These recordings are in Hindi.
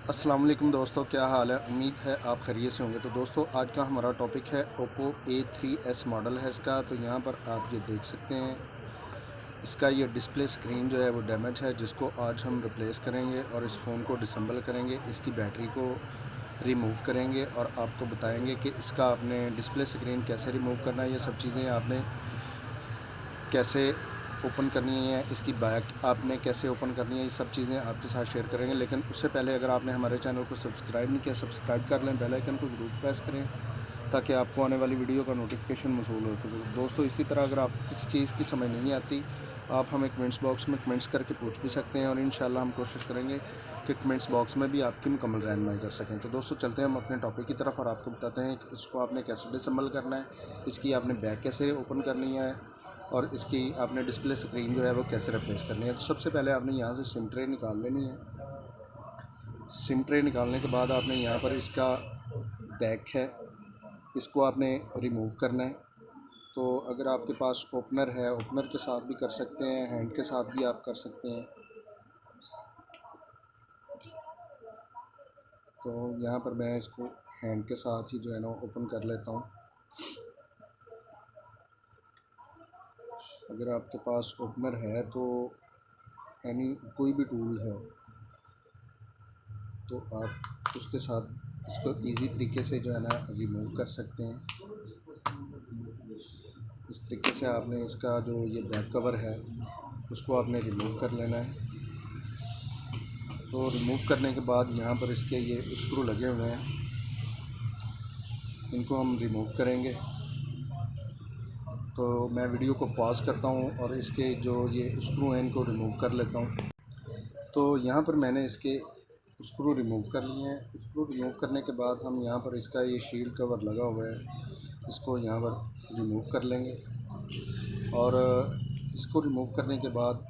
अस्सलाम वालेकुम दोस्तों, क्या हाल है। उम्मीद है आप खैरियत से होंगे। तो दोस्तों आज का हमारा टॉपिक है ओप्पो A3s मॉडल है इसका। तो यहाँ पर आप ये देख सकते हैं, इसका ये डिस्प्ले स्क्रीन जो है वो डैमेज है, जिसको आज हम रिप्लेस करेंगे और इस फ़ोन को डिसम्बल करेंगे, इसकी बैटरी को रिमूव करेंगे और आपको बताएंगे कि इसका आपने डिस्प्ले स्क्रीन कैसे रिमूव करना है। ये सब चीज़ें आपने कैसे ओपन करनी है, इसकी बैक आपने कैसे ओपन करनी है, ये सब चीज़ें आपके साथ शेयर करेंगे। लेकिन उससे पहले अगर आपने हमारे चैनल को सब्सक्राइब नहीं किया, सब्सक्राइब कर लें, बेल आइकन को ज़रूर प्रेस करें ताकि आपको आने वाली वीडियो का नोटिफिकेशन मौसूल हो। तो दोस्तों इसी तरह अगर आपको किसी चीज़ की समझ नहीं आती, आप हमें कमेंट्स बॉक्स में कमेंट्स करके पूछ भी सकते हैं और इंशाल्लाह हम कोशिश करेंगे कि कमेंट्स बॉक्स में भी आपकी मुकम्मल रहनुमाई कर सकें। तो दोस्तों चलते हैं हम अपने टॉपिक की तरफ और आपको बताते हैं कि इसको आपने कैसे डिसम्बल करना है, इसकी आपने बैक कैसे ओपन करनी है और इसकी आपने डिस्प्ले स्क्रीन जो है वो कैसे रिप्लेस करनी है। तो सबसे पहले आपने यहाँ से सिम ट्रे निकाल लेनी है। सिम ट्रे निकालने के बाद आपने यहाँ पर इसका बैक है, इसको आपने रिमूव करना है। तो अगर आपके पास ओपनर है, ओपनर के साथ भी कर सकते हैं, हैंड के साथ भी आप कर सकते हैं। तो यहाँ पर मैं इसको हैंड के साथ ही जो है ना ओपन कर लेता हूँ। अगर आपके पास ओपनर है तो कोई भी टूल है तो आप उसके साथ इसको इजी तरीके से जो है ना रिमूव कर सकते हैं। इस तरीके से आपने इसका जो ये बैक कवर है उसको आपने रिमूव कर लेना है। तो रिमूव करने के बाद यहाँ पर इसके ये स्क्रू लगे हुए हैं, इनको हम रिमूव करेंगे। तो मैं वीडियो को पॉज करता हूँ और इसके जो ये स्क्रू हैं इनको रिमूव कर लेता हूँ। तो यहाँ पर मैंने इसके स्क्रू रिमूव कर लिए हैं। स्क्रू रिमूव करने के बाद हम यहाँ पर इसका ये शील्ड कवर लगा हुआ है, इसको यहाँ पर रिमूव कर लेंगे। और इसको रिमूव करने के बाद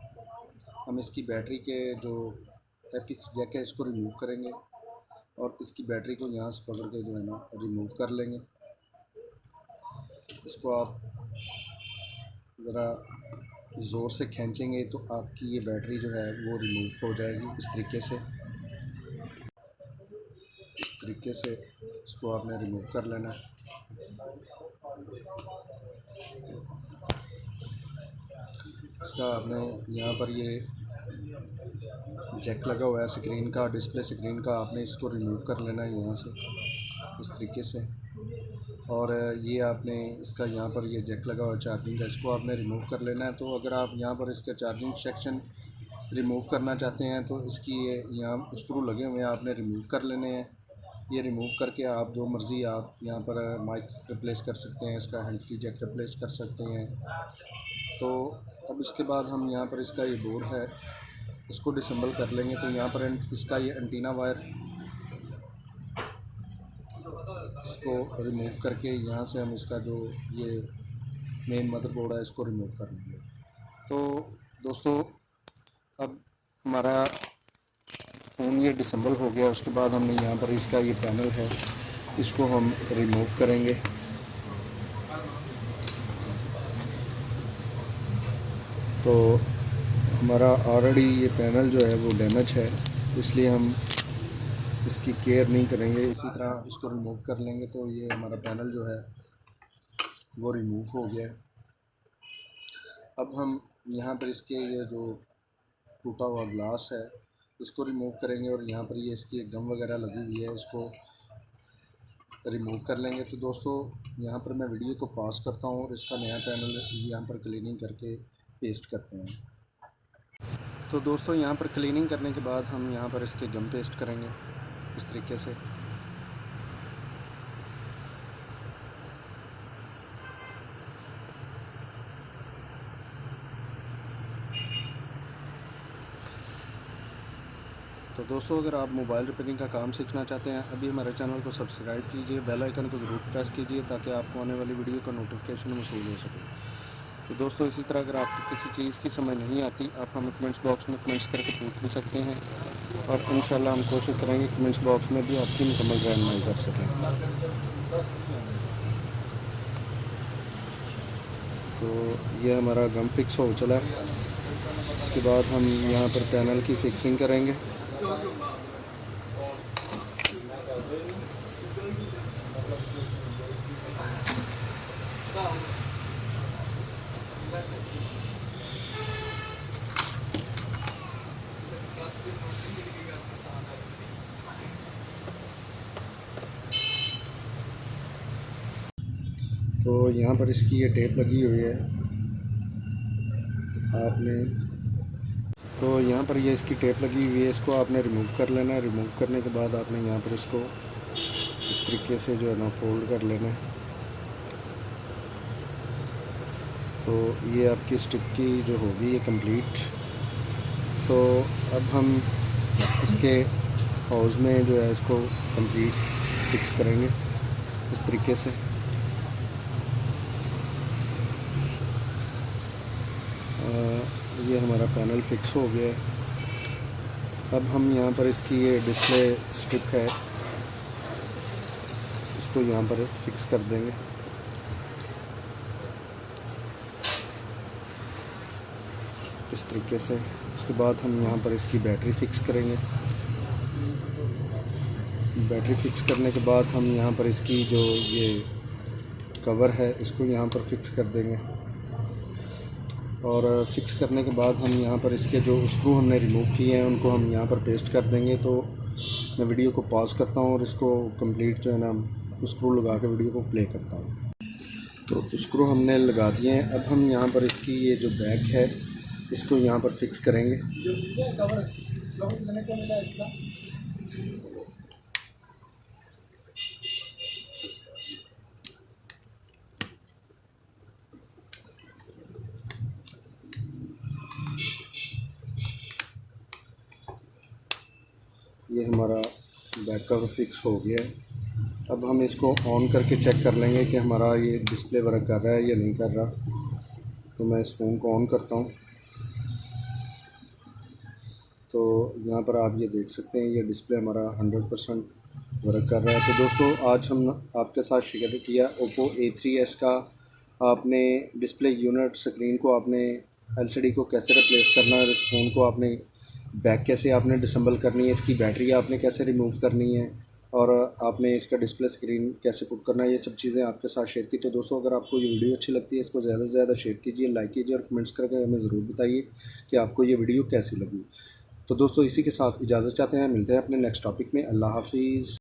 हम इसकी बैटरी के जो एपीसी जैक है इसको रिमूव करेंगे और इसकी बैटरी को यहाँ से पकड़ के जो है ना रिमूव कर लेंगे। इसको आप ज़रा ज़ोर से खींचेंगे तो आपकी ये बैटरी जो है वो रिमूव हो जाएगी। इस तरीके से इसको आपने रिमूव कर लेना है। इसका आपने यहाँ पर ये जैक लगा हुआ है स्क्रीन का, डिस्प्ले स्क्रीन का, आपने इसको रिमूव कर लेना है यहाँ से इस तरीके से। और ये आपने इसका यहाँ पर ये जैक लगा हुआ है चार्जिंग का, इसको आपने रिमूव कर लेना है। तो अगर आप यहाँ पर इसका चार्जिंग सेक्शन रिमूव करना चाहते हैं तो इसकी ये यहाँ स्क्रू लगे हुए हैं, आपने रिमूव कर लेने हैं। ये रिमूव करके आप जो मर्ज़ी आप यहाँ पर माइक रिप्लेस कर सकते हैं, इसका हैंड फ्री जैक रिप्लेस कर सकते हैं। तो अब इसके बाद हम यहाँ पर इसका ये बोर्ड है इसको डिसम्बल कर लेंगे। तो यहाँ पर इसका ये एंटीना वायर इसको रिमूव करके यहाँ से हम इसका जो ये मेन मदरबोर्ड है इसको रिमूव कर लेंगे। तो दोस्तों अब हमारा फ़ोन ये डिसम्बल हो गया। उसके बाद हमने यहाँ पर इसका ये पैनल है इसको हम रिमूव करेंगे। तो हमारा ऑलरेडी ये पैनल जो है वो डैमेज है, इसलिए हम इसकी केयर नहीं करेंगे, इसी तरह इसको रिमूव कर लेंगे। तो ये हमारा पैनल जो है वो रिमूव हो गया है। अब हम यहाँ पर इसके ये जो टूटा हुआ ग्लास है इसको रिमूव करेंगे और यहाँ पर ये इसकी गम वगैरह लगी हुई है इसको रिमूव कर लेंगे। तो दोस्तों यहाँ पर मैं वीडियो को पॉज करता हूँ और इसका नया पैनल यहाँ पर क्लीनिंग करके पेस्ट करते हैं। तो दोस्तों यहाँ पर क्लीनिंग करने के बाद हम यहाँ पर इसके गम पेस्ट करेंगे इस तरीके से। तो दोस्तों अगर आप मोबाइल रिपेयरिंग का काम सीखना चाहते हैं, अभी हमारे चैनल को सब्सक्राइब कीजिए, बेल आइकन को ज़रूर प्रेस कीजिए ताकि आपको आने वाली वीडियो का नोटिफिकेशन मौसूल हो सके। तो दोस्तों इसी तरह अगर आपको किसी चीज़ की समझ नहीं आती, आप हमें कमेंट्स बॉक्स में कमेंट्स करके पूछ भी सकते हैं और इंशाल्लाह हम कोशिश करेंगे कमेंट्स बॉक्स में भी आपकी मुकम्मल रहनुमाई कर सकें। तो ये हमारा गम फिक्स हो चला है। इसके बाद हम यहाँ पर पैनल की फ़िक्सिंग करेंगे। तो यहाँ पर इसकी ये टेप लगी हुई है आपने, तो यहाँ पर ये इसकी टेप लगी हुई है, इसको आपने रिमूव कर लेना है। रिमूव करने के बाद आपने यहाँ पर इसको इस तरीके से जो है ना फोल्ड कर लेना है। तो ये आपकी स्टिक की जो होगी ये कंप्लीट। तो अब हम इसके हाउस में जो है इसको कंप्लीट फिक्स करेंगे इस तरीके से। ये हमारा पैनल फिक्स हो गया है। अब हम यहाँ पर इसकी ये डिस्प्ले स्ट्रिप है, इसको यहाँ पर फिक्स कर देंगे। इस तरीके से। उसके बाद हम यहाँ पर इसकी बैटरी फिक्स करेंगे। बैटरी फिक्स करने के बाद हम यहाँ पर इसकी जो ये कवर है इसको यहाँ पर फिक्स कर देंगे। और फिक्स करने के बाद हम यहाँ पर इसके जो स्क्रू हमने रिमूव किए हैं उनको हम यहाँ पर पेस्ट कर देंगे। तो मैं वीडियो को पॉज करता हूँ और इसको कंप्लीट जो है ना स्क्रू लगा के वीडियो को प्ले करता हूँ। तो स्क्रू हमने लगा दिए हैं। अब हम यहाँ पर इसकी ये जो बैक है इसको यहाँ पर फिक्स करेंगे। ये हमारा बैक कवर फिक्स हो गया है। अब हम इसको ऑन करके चेक कर लेंगे कि हमारा ये डिस्प्ले वर्क कर रहा है या नहीं कर रहा। तो मैं इस फ़ोन को ऑन करता हूँ। तो यहाँ पर आप ये देख सकते हैं ये डिस्प्ले हमारा 100% वर्क कर रहा है। तो दोस्तों आज हम आपके साथ शेयर किया Oppo A3s का आपने डिस्प्ले यूनिट स्क्रीन को आपने LCD को कैसे रिप्लेस करना है, इस फ़ोन को आपने बैक कैसे आपने डिसेंबल करनी है, इसकी बैटरी आपने कैसे रिमूव करनी है और आपने इसका डिस्प्ले स्क्रीन कैसे पुट करना है, ये सब चीज़ें आपके साथ शेयर की। तो दोस्तों अगर आपको ये वीडियो अच्छी लगती है इसको ज़्यादा से ज़्यादा शेयर कीजिए, लाइक कीजिए और कमेंट्स करके हमें ज़रूर बताइए कि आपको ये वीडियो कैसी लगी। तो दोस्तों इसी के साथ इजाज़त चाहते हैं, मिलते हैं अपने नेक्स्ट टॉपिक में। अल्लाह हाफिज़।